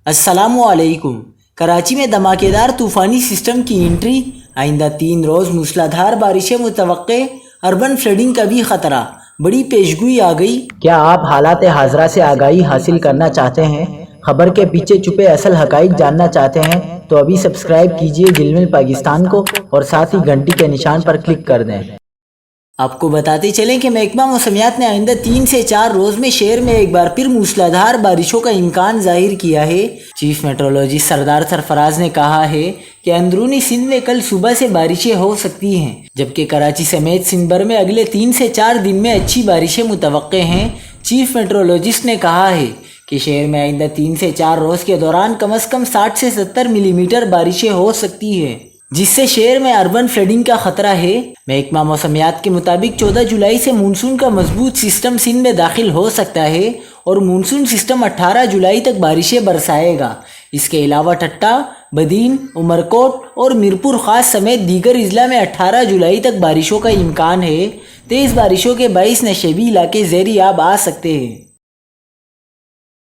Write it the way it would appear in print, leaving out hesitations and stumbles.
السلام علیکم۔ کراچی میں دھماکےدار طوفانی سسٹم کی انٹری، آئندہ 3 روز موسلادھار بارشیں متوقع، اربن فلڈنگ کا بھی خطرہ، بڑی پیشگوئی آ گئی۔ کیا آپ حالات حاضرہ سے آگاہی حاصل کرنا چاہتے ہیں؟ خبر کے پیچھے چھپے اصل حقائق جاننا چاہتے ہیں تو ابھی سبسکرائب کیجئے دل مل پاکستان کو اور ساتھ ہی گھنٹی کے نشان پر کلک کر دیں۔ آپ کو بتاتے چلیں کہ محکمہ موسمیات نے آئندہ 3 سے 4 روز میں شہر میں ایک بار پھر موسلادھار بارشوں کا امکان ظاہر کیا ہے۔ چیف میٹرولوجسٹ سردار سرفراز نے کہا ہے کہ اندرونی سندھ میں کل صبح سے بارشیں ہو سکتی ہیں، جبکہ کراچی سمیت سندھ بھر میں اگلے 3 سے 4 دن میں اچھی بارشیں متوقع ہیں۔ چیف میٹرولوجسٹ نے کہا ہے کہ شہر میں آئندہ 3 سے 4 روز کے دوران کم از کم 60 سے 70 ملی میٹر بارشیں ہو سکتی ہیں، جس سے شہر میں اربن فلڈنگ کا خطرہ ہے۔ محکمہ موسمیات کے مطابق 14 جولائی سے مونسون کا مضبوط سسٹم سندھ میں داخل ہو سکتا ہے اور مونسون سسٹم 18 جولائی تک بارشیں برسائے گا۔ اس کے علاوہ ٹھٹہ، بدین، عمرکوٹ اور میرپور خاص سمیت دیگر اضلاع میں 18 جولائی تک بارشوں کا امکان ہے۔ تیز بارشوں کے باعث نشیبی علاقے زیر آب آ سکتے ہیں۔